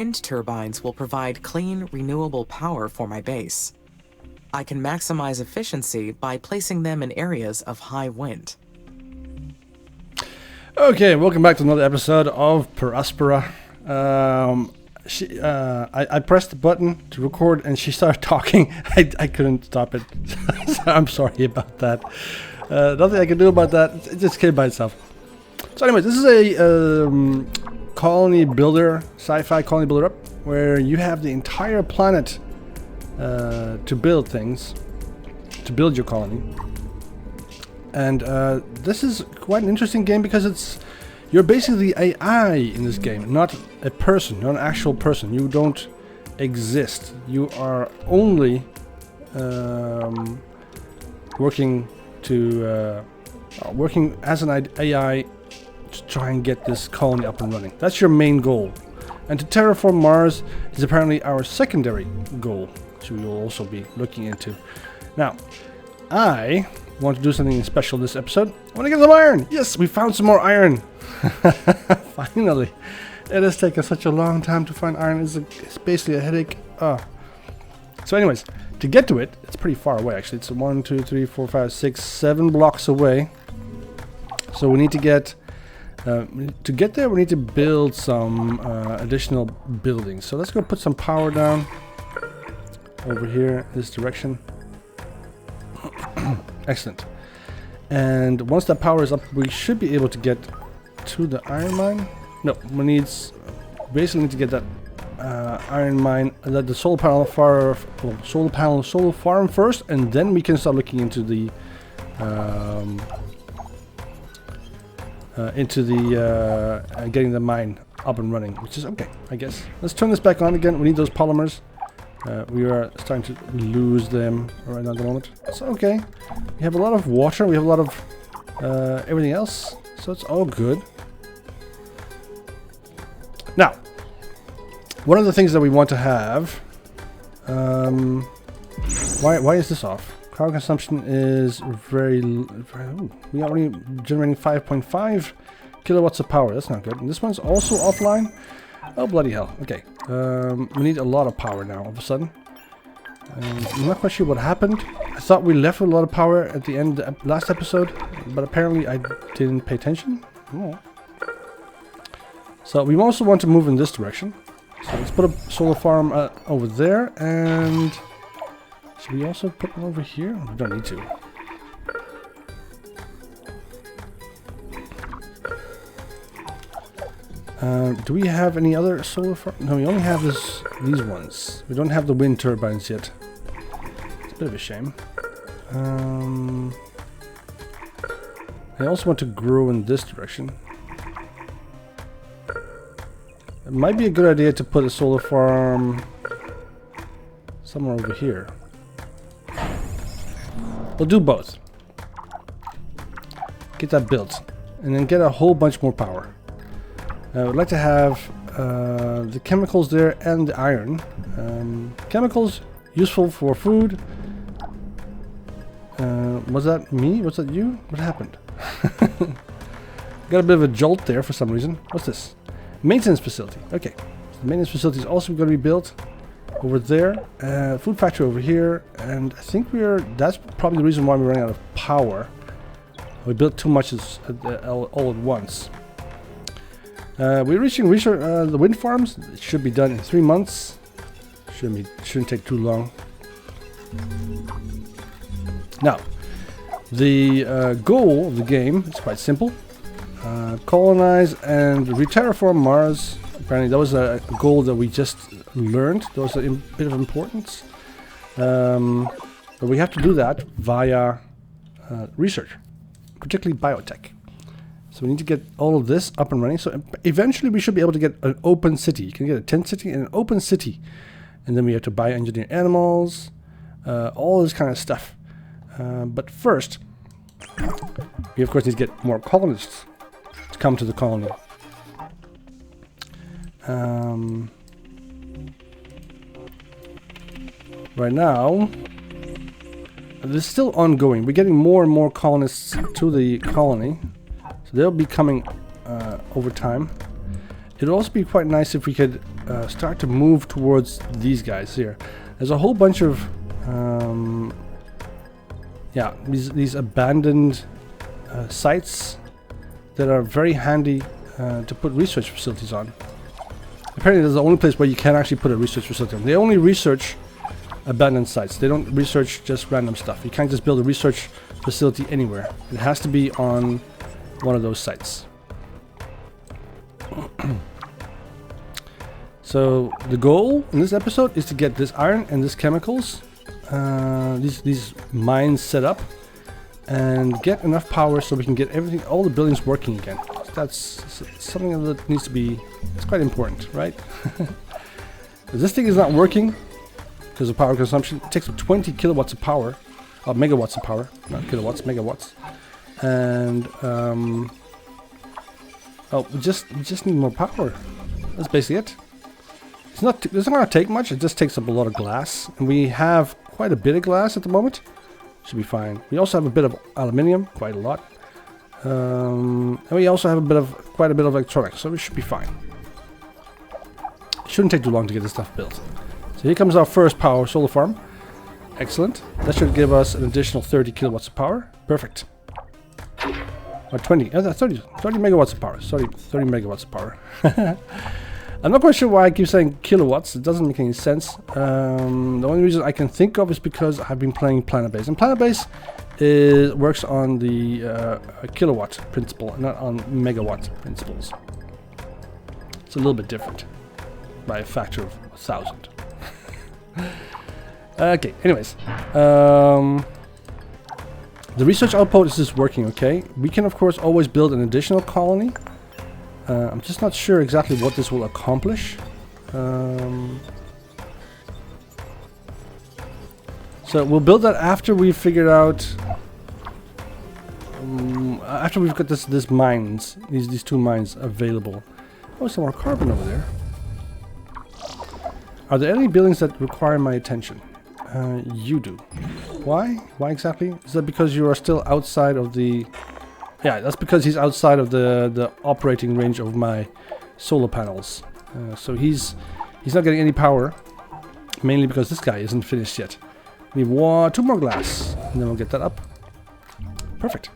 Wind turbines will provide clean, renewable power for my base. I can maximize efficiency by placing them in areas of high wind. Okay, welcome back to another episode of Aspera. I pressed the button to record and she started talking. I couldn't stop it. So I'm sorry about that. Nothing I can do about that. It just came by itself. So anyway, this is a colony builder, sci-fi colony builder up, where you have the entire planet to build things, to build your colony. And this is quite an interesting game because you're basically the AI in this game, not a person, not an actual person. You don't exist. You are only working as an AI to try and get this colony up and running. That's your main goal. And to terraform Mars is apparently our secondary goal, which we will also be looking into. Now, I want to do something special this episode. I want to get some iron. Yes, we found some more iron. Finally. It has taken such a long time to find iron. It's basically a headache. So anyways, to get to it, it's pretty far away actually. It's 1, 2, 3, 4, 5, 6, 7 blocks away. So we need to get there, we need to build some additional buildings. So let's go put some power down over here, this direction. Excellent. And once that power is up, we should be able to get to the iron mine. No, we basically need to get that iron mine, the solar farm first, and then we can start looking into the getting the mine up and running, which is okay, I guess. Let's turn this back on again. We need those polymers. We are starting to lose them right now at the moment. It's okay. We have a lot of water. We have a lot of everything else, so it's all good. Now, one of the things that we want to have. Why is this off? Power consumption is very we are only generating 5.5 kilowatts of power. That's not good. And this one's also offline. Oh, bloody hell. Okay. We need a lot of power now, all of a sudden. I'm not quite sure what happened. I thought we left with a lot of power at the end of the last episode, but apparently I didn't pay attention. Oh. So we also want to move in this direction. So let's put a solar farm over there, and should we also put one over here? We don't need to. Do we have any other solar farm? No, we only have these ones. We don't have the wind turbines yet. It's a bit of a shame. I also want to grow in this direction. It might be a good idea to put a solar farm somewhere over here. We'll do both. Get that built. And then get a whole bunch more power. I would like to have the chemicals there and the iron. Chemicals, useful for food. Was that me? Was that you? What happened? Got a bit of a jolt there for some reason. What's this? Maintenance facility. Okay. So the maintenance facility is also going to be built over there. Food factory over here. And I think that's probably the reason why we're running out of power. We built too much all at once. We're reaching the wind farms. It should be done in 3 months. Shouldn't take too long. Now, the goal of the game is quite simple. Colonize and re-terraform Mars. Apparently that was a goal that we just learned. That was a bit of importance. But we have to do that via research, particularly biotech. So we need to get all of this up and running. So eventually we should be able to get an open city. You can get a tent city and an open city. And then we have to bioengineer animals, all this kind of stuff. But first, we of course need to get more colonists to come to the colony. Right now, this is still ongoing. We're getting more and more colonists to the colony. So they'll be coming over time. It'd also be quite nice if we could start to move towards these guys here. There's a whole bunch of these abandoned sites that are very handy to put research facilities on. Apparently this is the only place where you can actually put a research facility on. They only research abandoned sites. They don't research just random stuff. You can't just build a research facility anywhere. It has to be on one of those sites. So the goal in this episode is to get this iron and this chemicals, these mines set up, and get enough power so we can get everything, all the buildings working again. That's something that needs to be, it's quite important, right? If this thing is not working because of power consumption, it takes up 20 kilowatts of power, megawatts of power, not kilowatts, megawatts. And we just need more power. That's basically it. It's not going to take much. It just takes up a lot of glass, and we have quite a bit of glass at the moment. Should be fine. We also have a bit of aluminium, quite a lot, and we also have quite a bit of electronics, so we should be fine. It shouldn't take too long to get this stuff built. So here comes our first power solar farm. Excellent. That should give us an additional 30 kilowatts of power. Perfect. Or 30 megawatts of power. Sorry, 30 megawatts of power. I'm not quite sure why I keep saying kilowatts. It doesn't make any sense. The only reason I can think of is because I've been playing planet-based. And planet-based works on the kilowatt principle, not on megawatt principles. It's a little bit different. By a factor of 1,000. Okay, anyways. The research outpost is working okay. We can, of course, always build an additional colony. I'm just not sure exactly what this will accomplish. So we'll build that after we've figured out... after we've got these mines, these two mines available. Oh, some more carbon over there. Are there any buildings that require my attention? You do. Why? Why exactly? Is that because you are still outside of the... Yeah, that's because he's outside of the operating range of my solar panels. So he's not getting any power, mainly because this guy isn't finished yet. We need 2 more glass, and then we'll get that up. Perfect.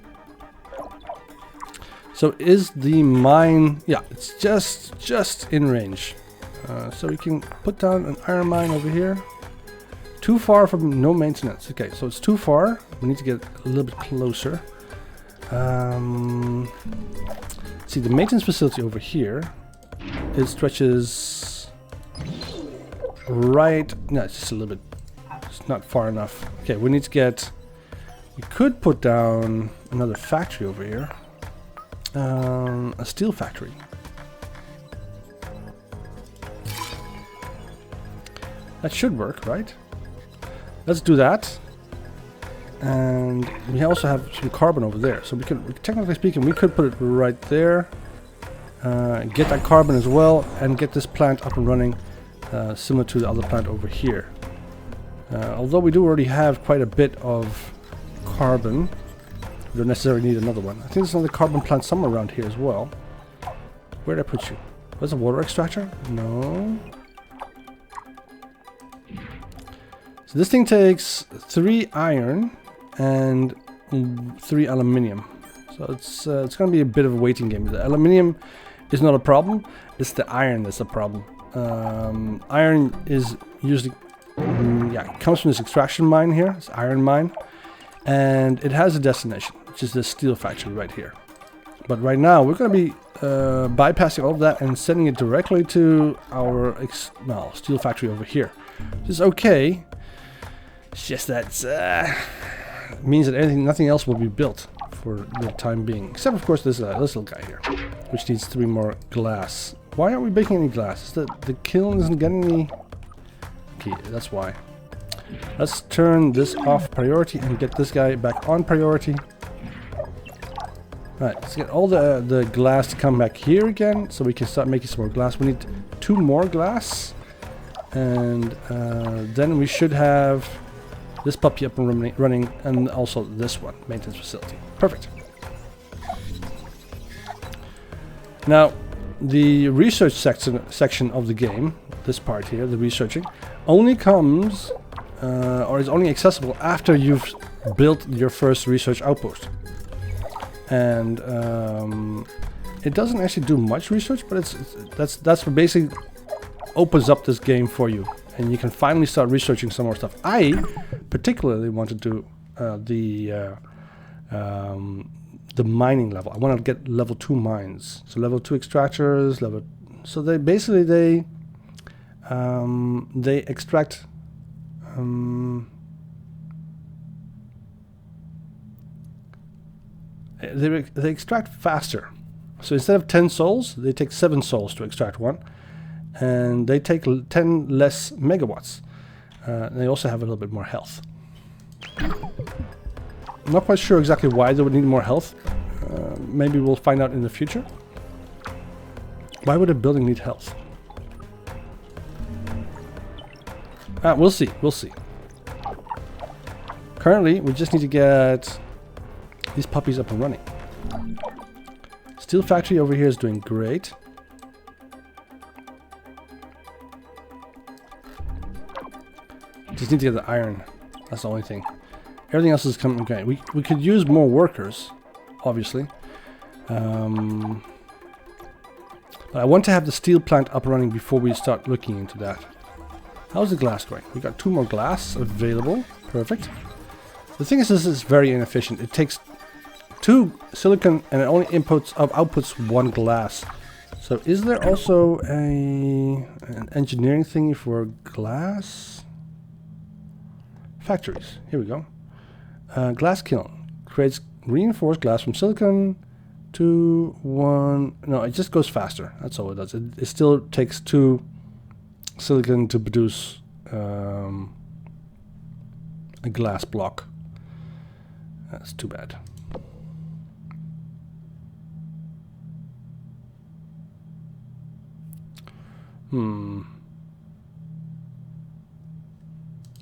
So is the mine... Yeah, it's just in range. So we can put down an iron mine over here. Too far from no maintenance. Okay, so it's too far. We need to get a little bit closer. See, the maintenance facility over here, it stretches right... No, it's just a little bit... It's not far enough. Okay, we need to get... We could put down another factory over here. A steel factory. That should work, right? Let's do that. And we also have some carbon over there. So we could, technically speaking, we could put it right there. Get that carbon as well, and get this plant up and running, similar to the other plant over here. Although we do already have quite a bit of carbon, we don't necessarily need another one. I think there's another carbon plant somewhere around here as well. Where did I put you? Where's a water extractor? No. So this thing takes 3 iron and 3 aluminium. So it's going to be a bit of a waiting game. The aluminium is not a problem. It's the iron that's a problem. Iron is usually... it comes from this extraction mine here. It's iron mine. And it has a destination, which is this steel factory right here. But right now, we're going to be bypassing all of that and sending it directly to our steel factory over here. Which is okay. It's just that means that nothing else will be built for the time being. Except, of course, this little guy here, which needs 3 more glass. Why aren't we making any glass? Is that the kiln isn't getting any... Okay, that's why. Let's turn this off priority and get this guy back on priority. Alright, let's get all the glass to come back here again, so we can start making some more glass. We need 2 more glass. And then we should have this puppy up and running, and also this one, maintenance facility. Perfect. Now, the research section of the game, this part here, the researching, only comes or is only accessible after you've built your first research outpost. And it doesn't actually do much research, but that's what basically opens up this game for you, and you can finally start researching some more stuff. I particularly want to do the mining level. I want to get level 2 mines, so level 2 extractors, so they basically they extract they extract faster. So instead of 10 souls, they take 7 souls to extract one, and they take 10 less megawatts. They also have a little bit more health. I'm not quite sure exactly why they would need more health. Maybe we'll find out in the future. Why would a building need health? We'll see. We'll see. Currently, we just need to get these puppies up and running. Steel factory over here is doing great. Just need to get the iron. That's the only thing. Everything else is coming okay. We could use more workers, obviously. But I want to have the steel plant up and running before we start looking into that. How's the glass going? We got 2 more glass available. Perfect. The thing is, this is very inefficient. It takes 2 silicon and it only outputs 1 glass. So is there also an engineering thingy for glass? Factories. Here we go. Glass kiln creates reinforced glass from silicon to 1. No, it just goes faster. That's all it does. It still takes 2 silicon to produce a glass block. That's too bad.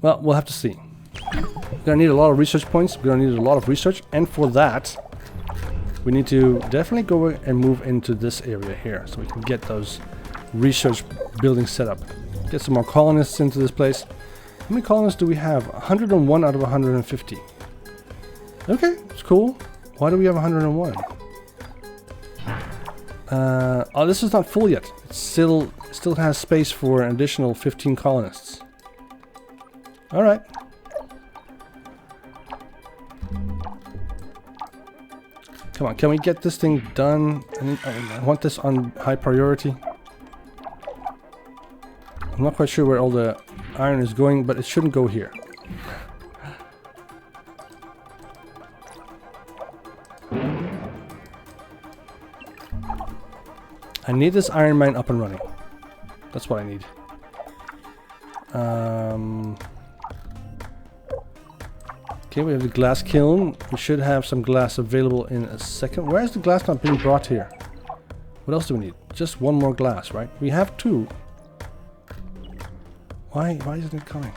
Well, we'll have to see. We're gonna need a lot of research points. We're gonna need a lot of research, and for that, we need to definitely go and move into this area here, so we can get those research buildings set up. Get some more colonists into this place. How many colonists do we have? 101 out of 150. Okay, it's cool. Why do we have 101? Oh, this is not full yet. It still has space for an additional 15 colonists. All right. Come on, can we get this thing done? I want this on high priority. I'm not quite sure where all the iron is going, but it shouldn't go here. I need this iron mine up and running. That's what I need. Okay, we have the glass kiln. We should have some glass available in a second. Where is the glass not being brought here? What else do we need? Just 1 more glass, right? We have 2. Why isn't it coming?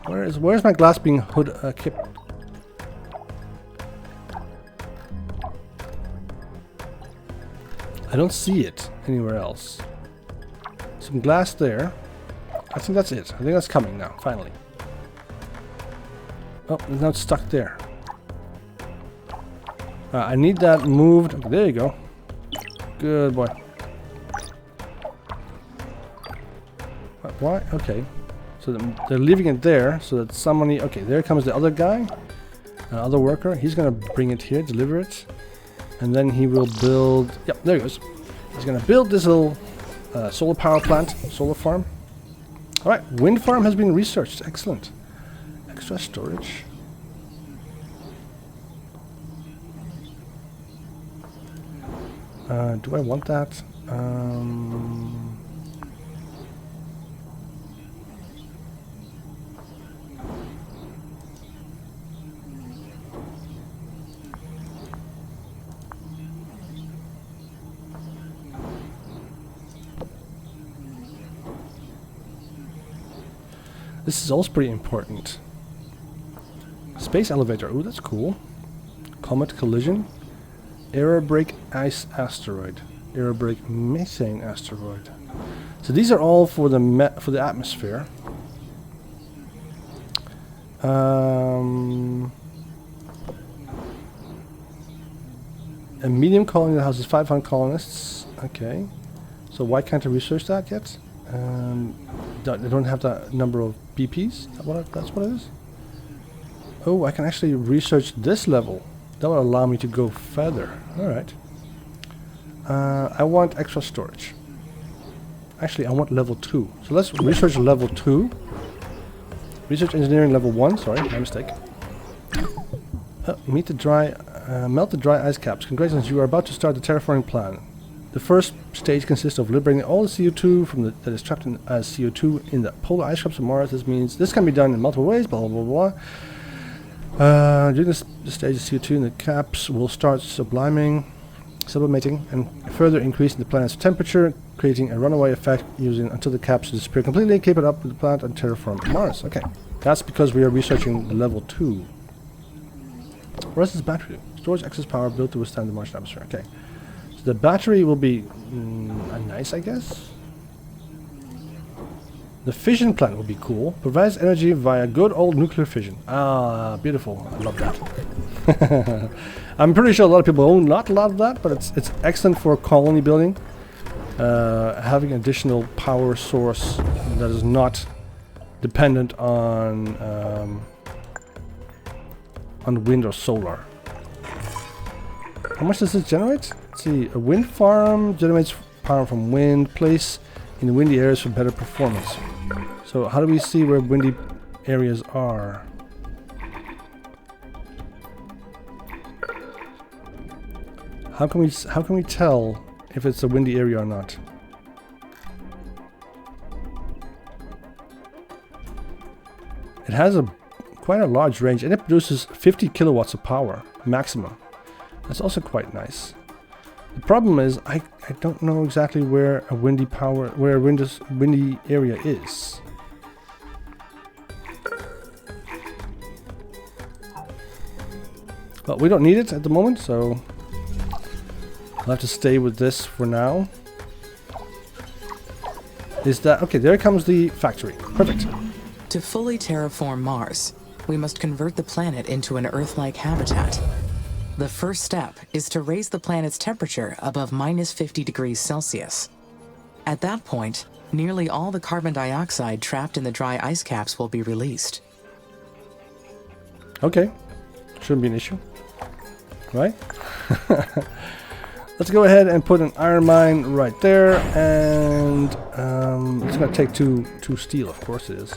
Where's my glass being kept? I don't see it anywhere else. Some glass there. I think that's it. I think that's coming now, finally. Oh, now it's stuck there. I need that moved. Okay, there you go. Good boy. Why? Okay. So they're leaving it there so that somebody... Okay, there comes the other guy. Other worker. He's going to bring it here, deliver it. And then he will build... Yep, there he goes. He's going to build this little solar power plant, solar farm. Alright, wind farm has been researched. Excellent. Extra storage. Do I want that? This is also pretty important. Space elevator. Ooh, that's cool. Comet collision. Aerobrake ice asteroid. Aerobrake methane asteroid. So these are all for the atmosphere. A medium colony that houses 500 colonists. Okay. So why can't I research that yet? They don't have that number of BPs. That's what it is. Oh, I can actually research this level. That will allow me to go further. All right. I want extra storage. Actually, I want level 2. So let's research level 2. Research engineering level 1. Sorry, my mistake. Melt the dry ice caps. Congratulations, you are about to start the terraforming plan. The first stage consists of liberating all the CO2 that is trapped as CO2 in the polar ice caps of Mars. This can be done in multiple ways. Blah blah blah blah. During this stage, the CO2 in the caps will start sublimating and further increasing the planet's temperature, creating a runaway effect until the caps disappear completely. Keep it up with the planet and terraform Mars. Okay, that's because we are researching the level 2. What does this battery do? Storage excess power built to withstand the Martian atmosphere. Okay. So the battery will be nice, I guess. The fission plant will be cool. Provides energy via good old nuclear fission. Ah, beautiful. I love that. I'm pretty sure a lot of people own not a lot of that, but it's excellent for colony building. Having additional power source that is not dependent on wind or solar. How much does this generate? Let's see, a wind farm generates power from wind. Place in the windy areas for better performance. So how do we see where windy areas are? How can we tell if it's a windy area or not? It has quite a large range, and it produces 50 kilowatts of power maximum. That's also quite nice. The problem is I don't know exactly where a windy area is. Well, we don't need it at the moment, so I'll have to stay with this for now. Okay, there comes the factory. Perfect. To fully terraform Mars, we must convert the planet into an Earth-like habitat. The first step is to raise the planet's temperature above -50 degrees Celsius. At that point, nearly all the carbon dioxide trapped in the dry ice caps will be released. Okay, shouldn't be an issue, right? Let's go ahead and put an iron mine right there, and it's going to take two steel, of course it is.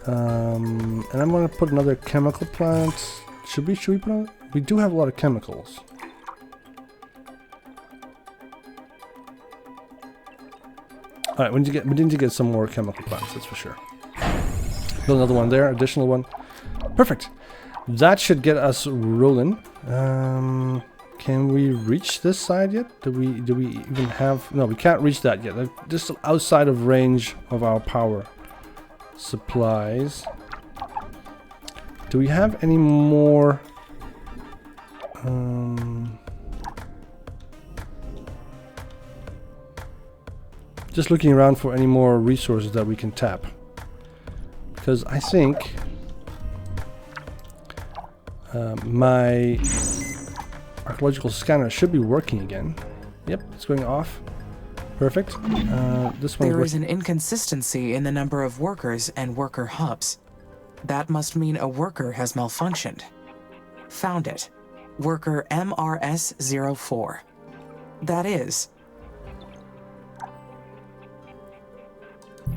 And I'm going to put another chemical plant. Should we put on? We do have a lot of chemicals. Alright, we need to get some more chemical plants, that's for sure. Build another one there, additional one. Perfect. That should get us rolling. Can we reach this side yet? Do we even have... No, we can't reach that yet. They're just outside of range of our power supplies. Do we have any more... just looking around for any more resources that we can tap. Because I think... my archaeological scanner should be working again. Yep, it's going off. Perfect. This one. There is an inconsistency in the number of workers and worker hubs. That must mean a worker has malfunctioned. Found it. Worker MRS-04. That is.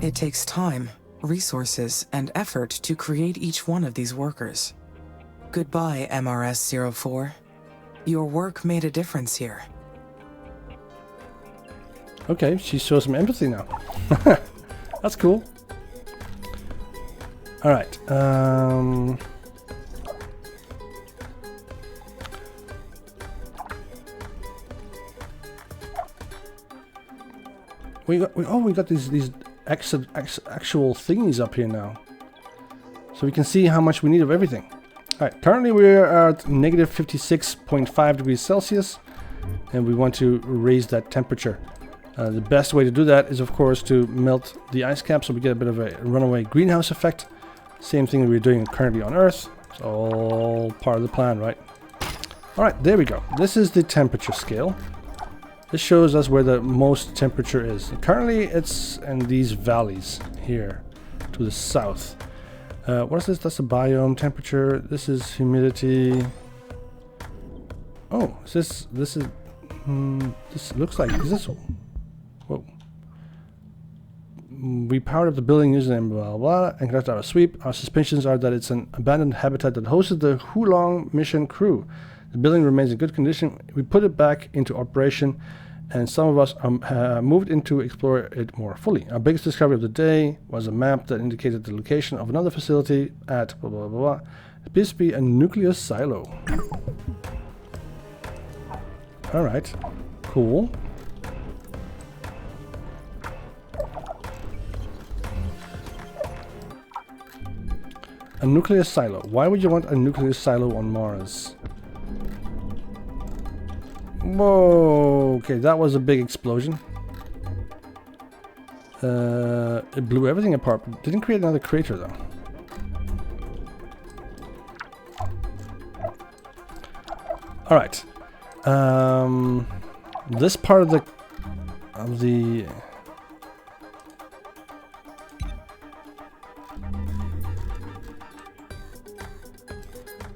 It takes time, resources, and effort to create each one of these workers. Goodbye, MRS-04. Your work made a difference here. Okay, she shows some empathy now. That's cool. Alright, we got these actual thingies up here now. So we can see how much we need of everything. Alright, currently we're at -56.5 degrees Celsius, and we want to raise that temperature The best way to do that is, of course, to melt the ice cap so we get a bit of a runaway greenhouse effect. Same thing that we're doing currently on Earth. It's all part of the plan, right? Alright, there we go. This is the temperature scale. This shows us where the most temperature is. Currently, it's in these valleys here to the south. What is this? That's the biome temperature. This is humidity. Oh, this looks like, is this, whoa. We powered up the building using blah blah and conducted our sweep. Our suspicions are that it's an abandoned habitat that hosted the Hulong mission crew. The building remains in good condition. We put it back into operation, and some of us moved in to explore it more fully. Our biggest discovery of the day was a map that indicated the location of another facility at blah blah blah blah. It appears to be a nuclear silo. Alright, cool. A nuclear silo. Why would you want a nuclear silo on Mars? Whoa, okay, that was a big explosion. It blew everything apart, but didn't create another crater though. Alright. This part of the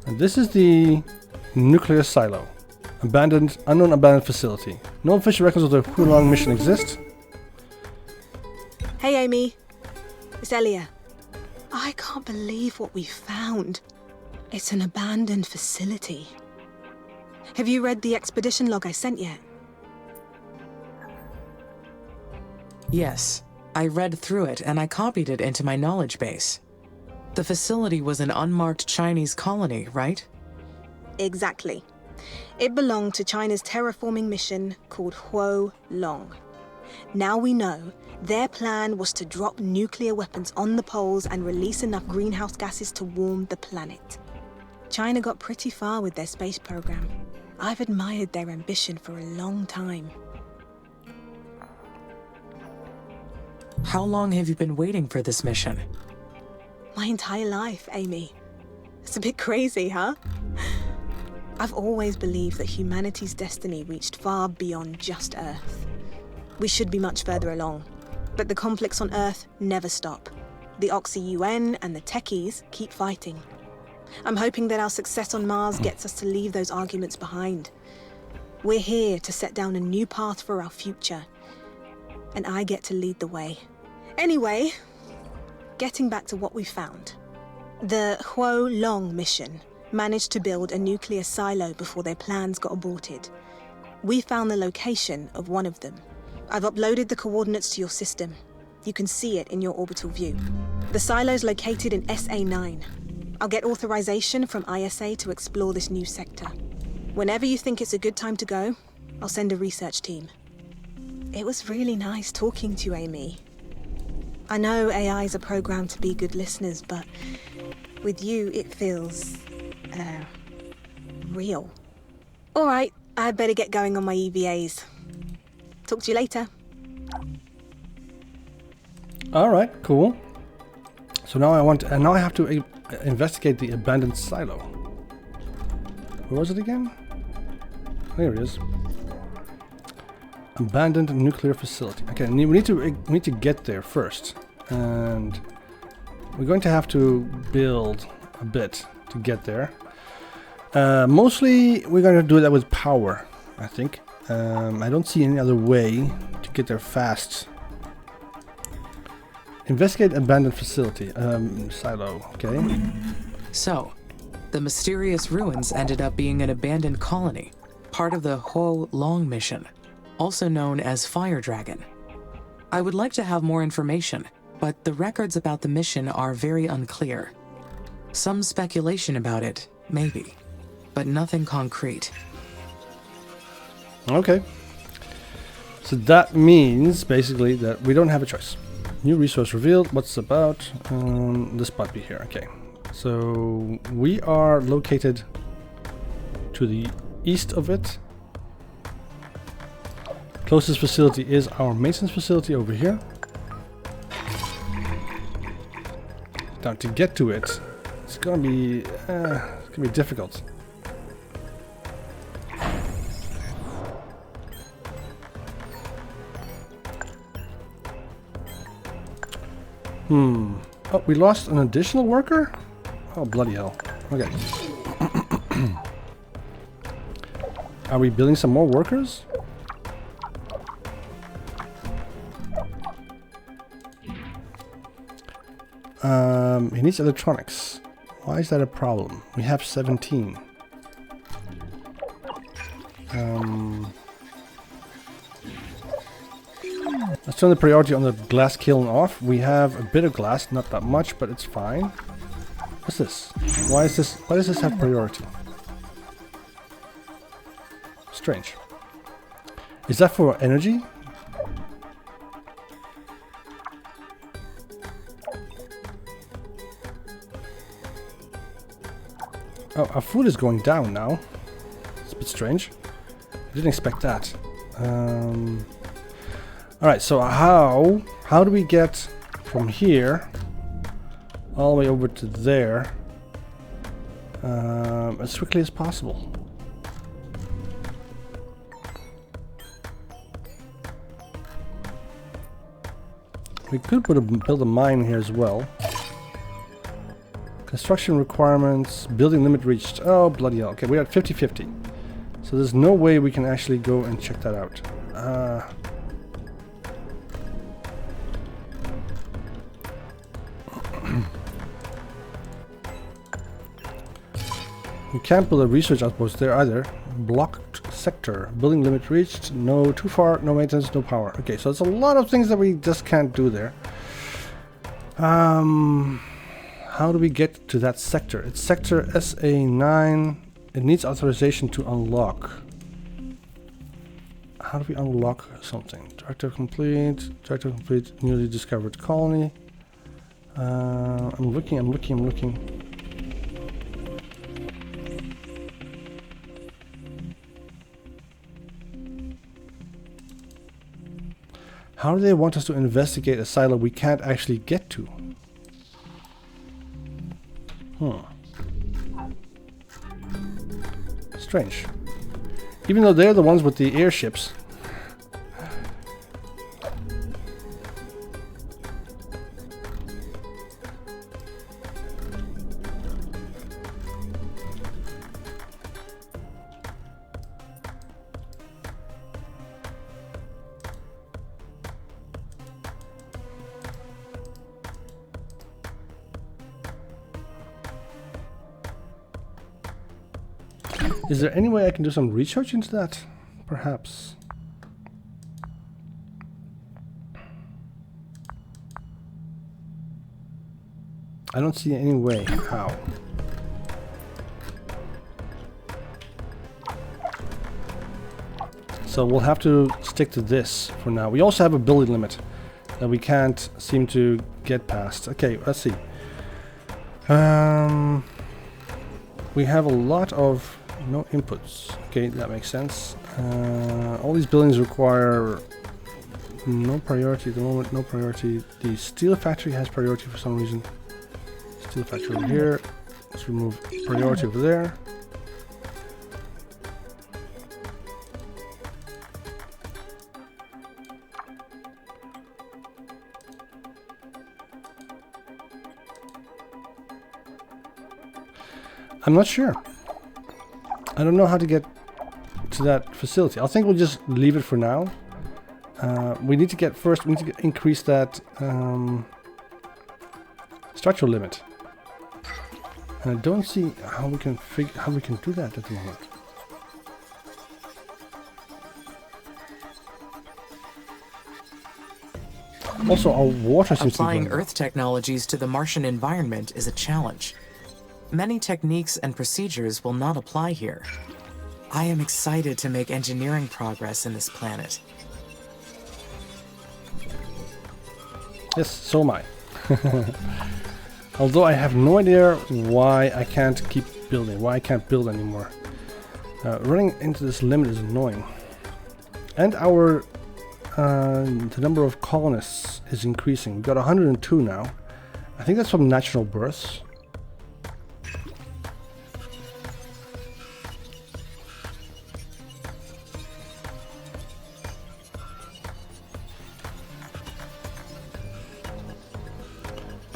and this is the nuclear silo. Unknown abandoned facility. No official records of the Hulong mission exist. Hey Amy, it's Elia. I can't believe what we found. It's an abandoned facility. Have you read the expedition log I sent yet? Yes, I read through it and I copied it into my knowledge base. The facility was an unmarked Chinese colony, right? Exactly. It belonged to China's terraforming mission called Hulong. Now we know their plan was to drop nuclear weapons on the poles and release enough greenhouse gases to warm the planet. China got pretty far with their space program. I've admired their ambition for a long time. How long have you been waiting for this mission? My entire life, Amy. It's a bit crazy, huh? I've always believed that humanity's destiny reached far beyond just Earth. We should be much further along, but the conflicts on Earth never stop. The Oxy-UN and the techies keep fighting. I'm hoping that our success on Mars gets us to leave those arguments behind. We're here to set down a new path for our future, and I get to lead the way. Anyway, getting back to what we found. The Hulong mission managed to build a nuclear silo before their plans got aborted. We found the location of one of them. I've uploaded the coordinates to your system. You can see it in your orbital view. The silo's located in SA9. I'll get authorization from ISA to explore this new sector. Whenever you think it's a good time to go, I'll send a research team. It was really nice talking to you, Amy. I know AIs are programmed to be good listeners, but with you, it feels, real. All right, I better get going on my EVAs. Talk to you later. All right, cool. So now I have to investigate the abandoned silo. Where was it again? There it is. Abandoned nuclear facility. Okay, we need to get there first, and we're going to have to build a bit to get there. Mostly, we're going to do that with power, I think. I don't see any other way to get there fast. Investigate abandoned facility. Silo, okay. So, the mysterious ruins ended up being an abandoned colony, part of the Hulong mission, also known as Fire Dragon. I would like to have more information, but the records about the mission are very unclear. Some speculation about it, maybe, but nothing concrete. Okay. So that means, basically, that we don't have a choice. New resource revealed. What's about? This puppy here. Okay. So we are located to the east of it. Closest facility is our maintenance facility over here. Now to get to it, it's gonna be difficult. Oh, we lost an additional worker? Oh, bloody hell. Okay. Are we building some more workers? He needs electronics. Why is that a problem? We have 17. Let's turn the priority on the glass kiln off. We have a bit of glass, not that much, but it's fine. What's this? Why does this have priority? Strange. Is that for energy? Oh, our food is going down now. It's a bit strange. I didn't expect that. Alright, so how do we get from here all the way over to there as quickly as possible? We could build a mine here as well. Construction requirements, building limit reached. Oh, bloody hell. Okay, we're at 50-50. So there's no way we can actually go and check that out. We can't build a research outpost there either. Blocked sector. Building limit reached. No, too far. No maintenance, no power. Okay, so there's a lot of things that we just can't do there. How do we get to that sector? It's sector SA9. It needs authorization to unlock. How do we unlock something? Director complete. Director complete. Newly discovered colony. I'm looking. How do they want us to investigate a silo we can't actually get to? Strange. Even though they're the ones with the airships. Is there any way I can do some research into that? Perhaps. I don't see any way. How? So we'll have to stick to this for now. We also have a building limit that we can't seem to get past. Okay, let's see. We have a lot of no inputs. Okay, that makes sense. All these buildings require no priority at the moment. No priority. The steel factory has priority for some reason. Steel factory over here. Let's remove priority over there. I'm not sure. I don't know how to get to that facility. I think we'll just leave it for now. We need to get increase that structural limit. And I don't see how we can do that at the moment. Also, our water seems to be Applying Earth technologies to the Martian environment is a challenge. Many techniques and procedures will not apply here. I am excited to make engineering progress in this planet. Yes, so am I. Although I have no idea why I can't keep building, why I can't build anymore. Running into this limit is annoying. And our the number of colonists is increasing. We've got 102 now. I think that's from natural births.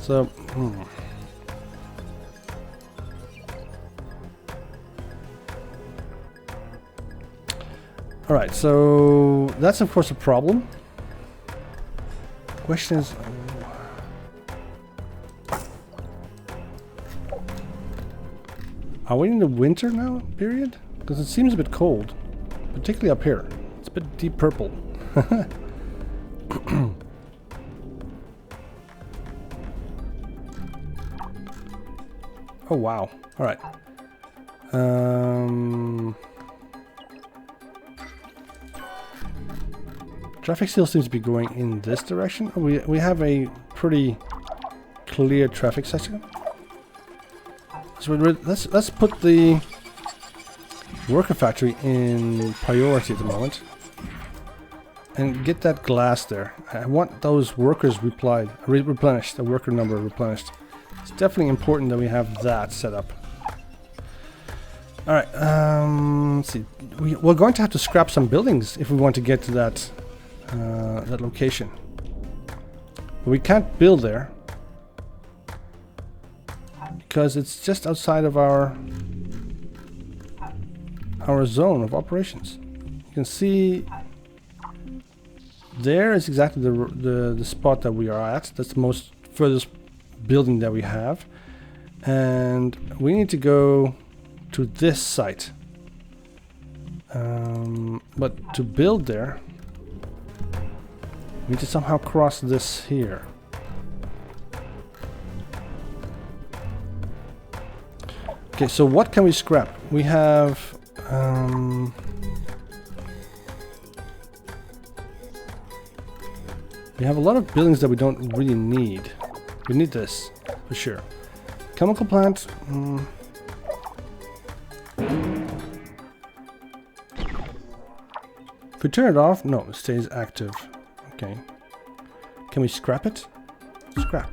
So, Alright, so that's of course a problem. Question is, are we in the winter now, period? Because it seems a bit cold, particularly up here. It's a bit deep purple. Oh wow, alright. Traffic still seems to be going in this direction. We have a pretty clear traffic section. So let's put the worker factory in priority at the moment. And get that glass there. I want those workers replenished, the worker number replenished. It's definitely important that we have that set up. Alright, let's see. We're going to have to scrap some buildings if we want to get to that that location. But we can't build there because it's just outside of our zone of operations. You can see there is exactly the spot that we are at. That's the most furthest building that we have, and we need to go to this site. But to build there, we need to somehow cross this here. Okay, so what can we scrap? We have a lot of buildings that we don't really need. We need this for sure. Chemical plant. If we turn it off, no, it stays active. Okay. Can we scrap it? Scrap.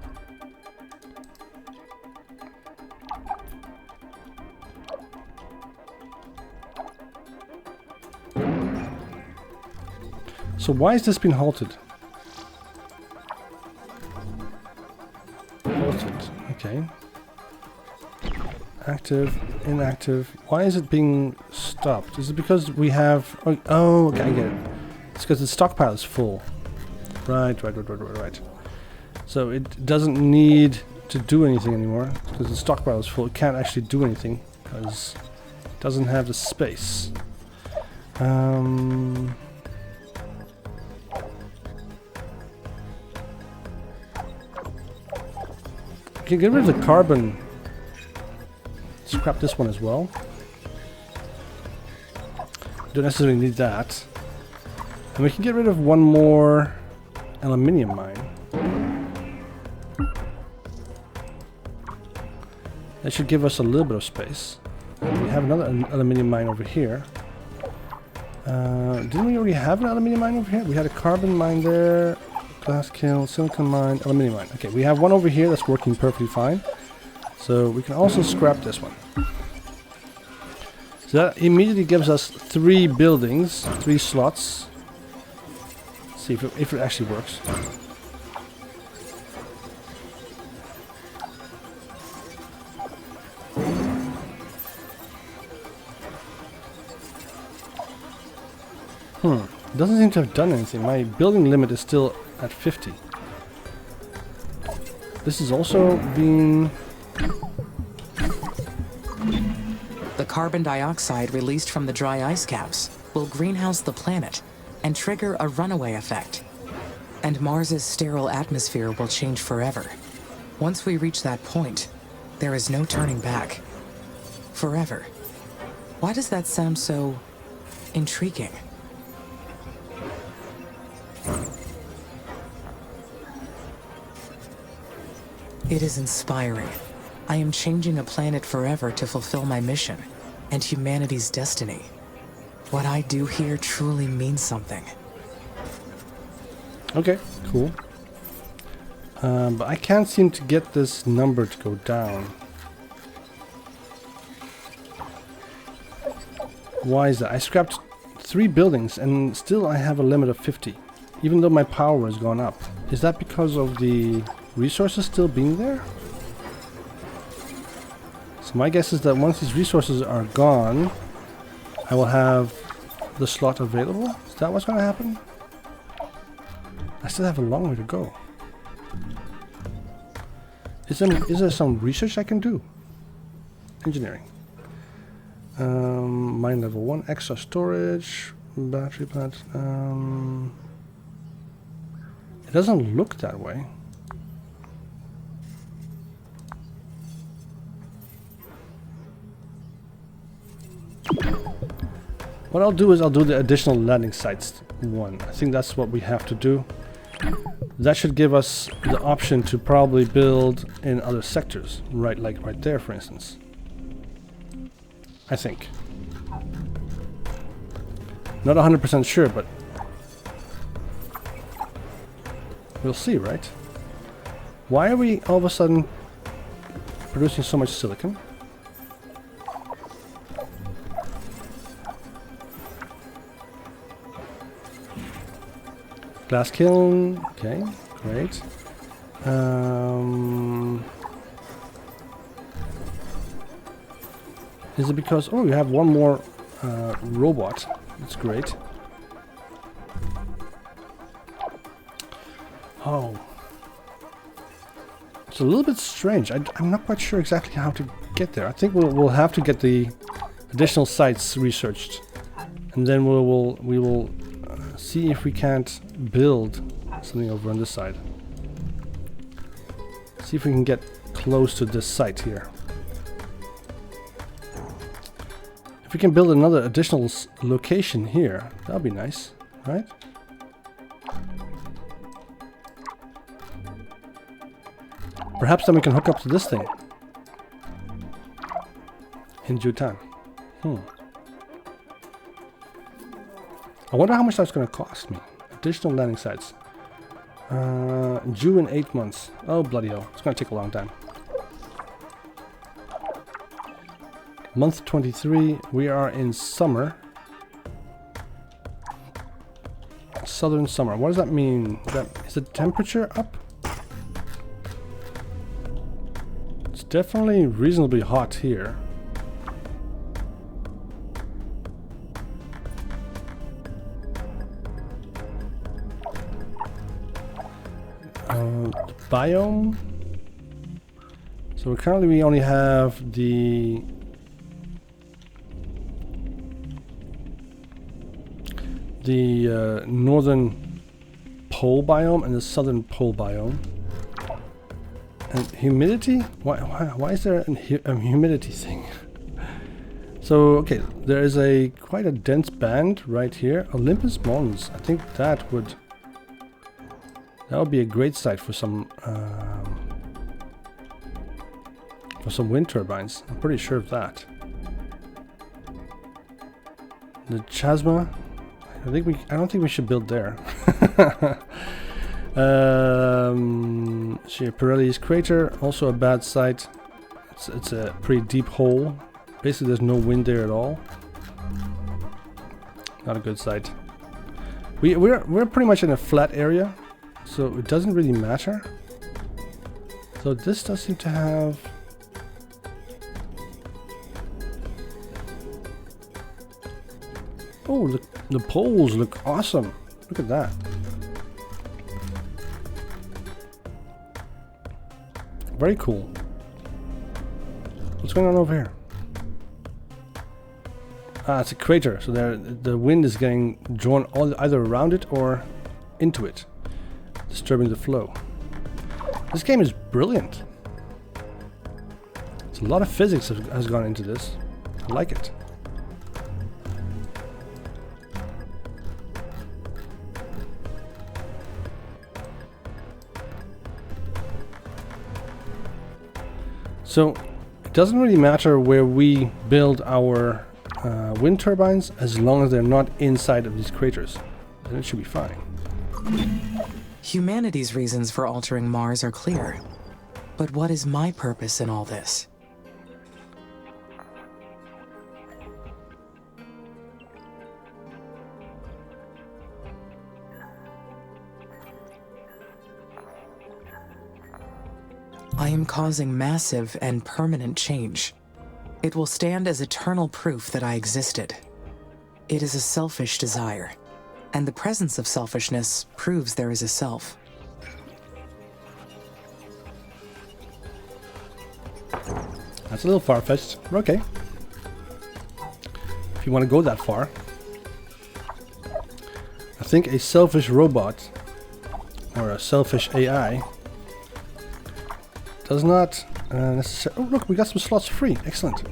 So why has this been halted? Halted. Okay. Active, inactive. Why is it being stopped? Is it because we have... Oh, okay, I get it. It's because the stockpile is full. Right. So it doesn't need to do anything anymore because the stockpile is full. It can't actually do anything because it doesn't have the space. Can get rid of the carbon. Scrap this one as well. Don't necessarily need that. And we can get rid of one more aluminium mine. That should give us a little bit of space. We have another aluminium mine over here. Didn't we already have an aluminium mine over here? We had a carbon mine there. Glass kiln, silicon mine, aluminium mine. Okay, we have one over here that's working perfectly fine. So we can also scrap this one. So that immediately gives us 3 buildings, 3 slots. Let's see if it actually works. Doesn't seem to have done anything. My building limit is still at 50. This is also being... The carbon dioxide released from the dry ice caps will greenhouse the planet and trigger a runaway effect. And Mars's sterile atmosphere will change forever. Once we reach that point, there is no turning back. Forever. Why does that sound so intriguing? It is inspiring. I am changing a planet forever to fulfill my mission and humanity's destiny. What I do here truly means something. Okay, cool. But I can't seem to get this number to go down. Why is that? I scrapped 3 buildings and still I have a limit of 50. Even though my power has gone up. Is that because of the resources still being there? So my guess is that once these resources are gone, I will have the slot available. Is that what's going to happen? I still have a long way to go. Is there some research I can do? Engineering. Mine level 1, extra storage, battery plant. It doesn't look that way. What I'll do is I'll do the additional landing sites one. I think that's what we have to do. That should give us the option to probably build in other sectors, right, like right there, for instance. I think. Not 100% sure, but we'll see, right? Why are we all of a sudden producing so much silicon? Glass kiln, okay, great. Is it because, oh, you have one more robot? That's great. Oh. It's a little bit strange. I'm not quite sure exactly how to get there. I think we'll have to get the additional sites researched. And then we will see if we can't build something over on this side. See if we can get close to this site here. If we can build another additional location here, that'll be nice, right? Perhaps then we can hook up to this thing in due time. I wonder how much that's going to cost me. Additional landing sites. Due in 8 months. Oh, bloody hell. It's going to take a long time. Month 23. We are in summer. Southern summer. What does that mean? Is the temperature up? It's definitely reasonably hot here. Biome. So currently we only have the northern pole biome and the southern pole biome. And humidity? Why is there a humidity thing? So okay, there is quite a dense band right here. Olympus Mons. I think that would be a great site for some wind turbines. I'm pretty sure of that. The Chasma. I don't think we should build there. Schiaparelli's crater, also a bad site. It's a pretty deep hole. Basically, there's no wind there at all. Not a good site. We're pretty much in a flat area, so it doesn't really matter. So this does seem to have. Oh, the poles look awesome. Look at that. Very cool. What's going on over here? Ah, it's a crater. So the wind is getting drawn either around it or into it, disturbing the flow. This game is brilliant. It's a lot of physics has gone into this. I like it. So it doesn't really matter where we build our wind turbines as long as they're not inside of these craters. Then it should be fine. Humanity's reasons for altering Mars are clear. But what is my purpose in all this? I am causing massive and permanent change. It will stand as eternal proof that I existed. It is a selfish desire, and the presence of selfishness proves there is a self. That's a little far-fetched. Okay. If you want to go that far. I think a selfish robot, or a selfish AI, does not necessarily... Oh, look, we got some slots free. Excellent.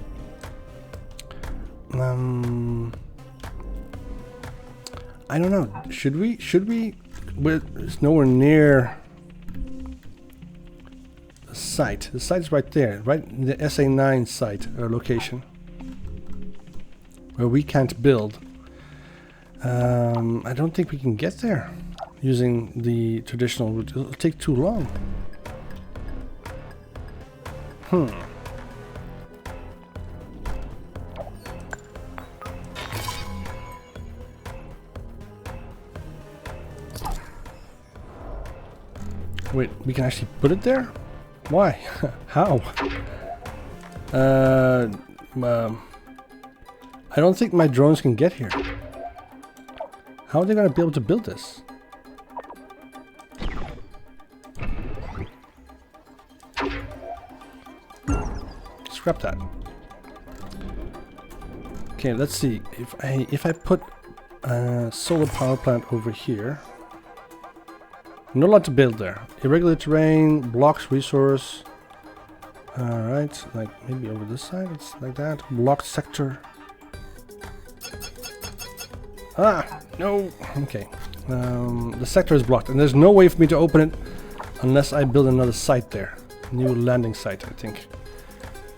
I don't know. Should we? It's nowhere near the site. The site is right there, right in the SA9 site location, where we can't build. I don't think we can get there using the traditional route. It'll take too long. Wait, we can actually put it there? Why? How? I don't think my drones can get here. How are they going to be able to build this? Scrap that. Okay, let's see. If I put a solar power plant over here, I'm not allowed to build there. Irregular terrain, blocks resource. Alright, like maybe over this side, it's like that. Blocked sector. Ah, no. Okay. The sector is blocked, and there's no way for me to open it unless I build another site there. New landing site, I think.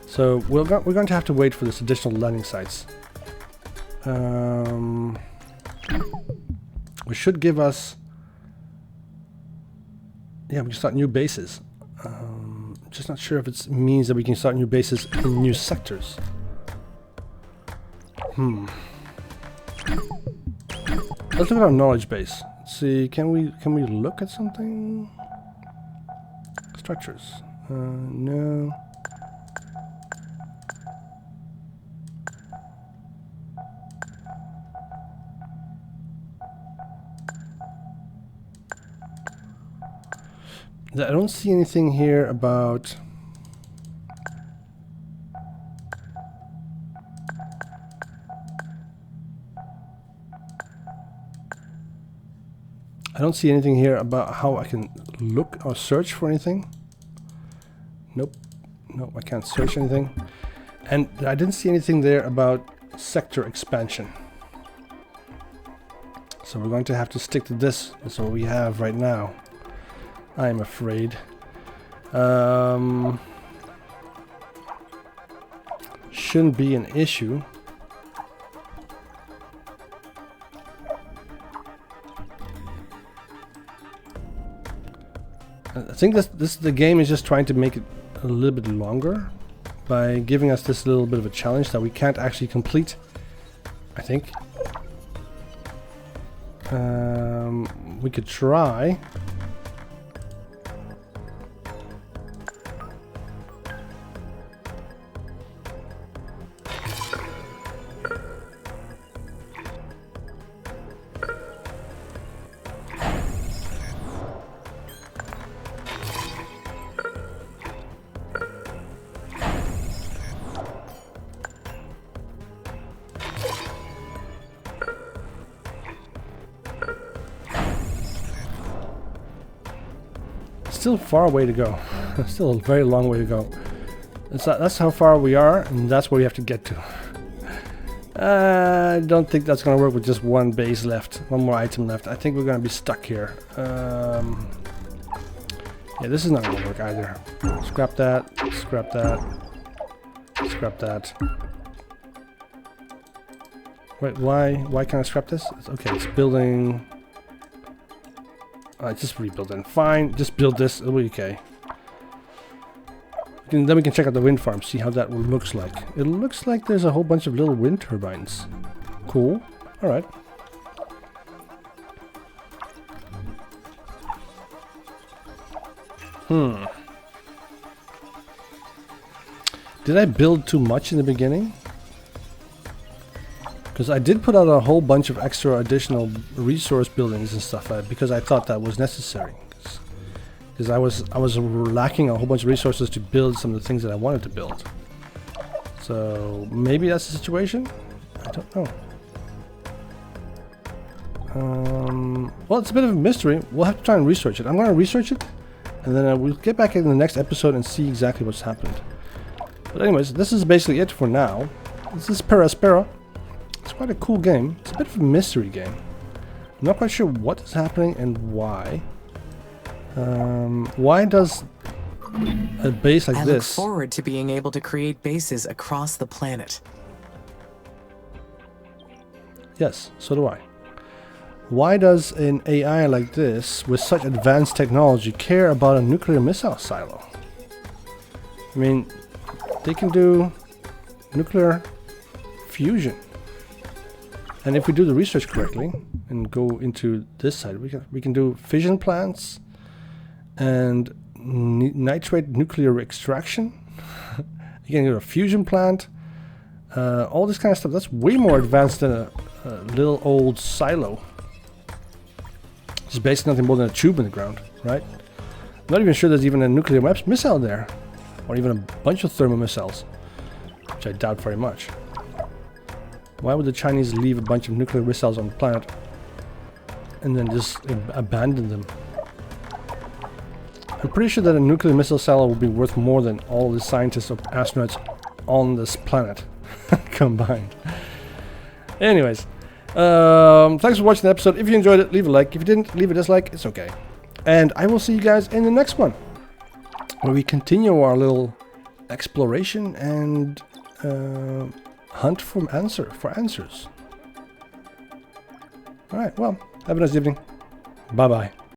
So we're going to have to wait for this additional landing sites. Which should give us... Yeah, we can start new bases. Just not sure if it means that we can start new bases in new sectors. Let's look at our knowledge base. Let's see, can we look at something? Structures. No. I don't see anything here about... I don't see anything here about how I can look or search for anything. Nope. Nope, I can't search anything. And I didn't see anything there about sector expansion. So we're going to have to stick to this. That's what we have right now, I'm afraid. Shouldn't be an issue. I think the game is just trying to make it a little bit longer by giving us this little bit of a challenge that we can't actually complete, I think. We could try. Still far away to go. Still a very long way to go. That's how far we are, and that's where we have to get to. I don't think that's gonna work with just one base left, one more item left. I think we're gonna be stuck here. Yeah, this is not gonna work either. Scrap that, scrap that, scrap that. Wait, why can't I scrap this? Okay, it's building Just rebuild it. Fine, just build this. It'll be okay. Then we can check out the wind farm, see how that looks like. It looks like there's a whole bunch of little wind turbines. Cool. Alright. Did I build too much in the beginning? Because I did put out a whole bunch of extra additional resource buildings and stuff because I thought that was necessary. Because I was lacking a whole bunch of resources to build some of the things that I wanted to build. So maybe that's the situation? I don't know. Well, it's a bit of a mystery. We'll have to try and research it. I'm going to research it, and then we'll get back in the next episode and see exactly what's happened. But anyways, this is basically it for now. This is Aspera. It's quite a cool game. It's a bit of a mystery game. I'm not quite sure what is happening and why. Why does a base like I this... look forward to being able to create bases across the planet. Yes, so do I. Why does an AI like this, with such advanced technology, care about a nuclear missile silo? I mean, they can do nuclear fusion. And if we do the research correctly and go into this side, we can do fission plants and nitrate nuclear extraction. You can do a fusion plant, all this kind of stuff. That's way more advanced than a little old silo. It's basically nothing more than a tube in the ground, right? I'm not even sure there's even a nuclear missile there, or even a bunch of thermal missiles, which I doubt very much. Why would the Chinese leave a bunch of nuclear missiles on the planet and then just abandon them? I'm pretty sure that a nuclear missile silo will be worth more than all the scientists or astronauts on this planet combined. Anyways, thanks for watching the episode. If you enjoyed it, leave a like. If you didn't, leave a dislike. It's okay. And I will see you guys in the next one, where we continue our little exploration and hunt for answers. Alright, well, have a nice evening. Bye-bye.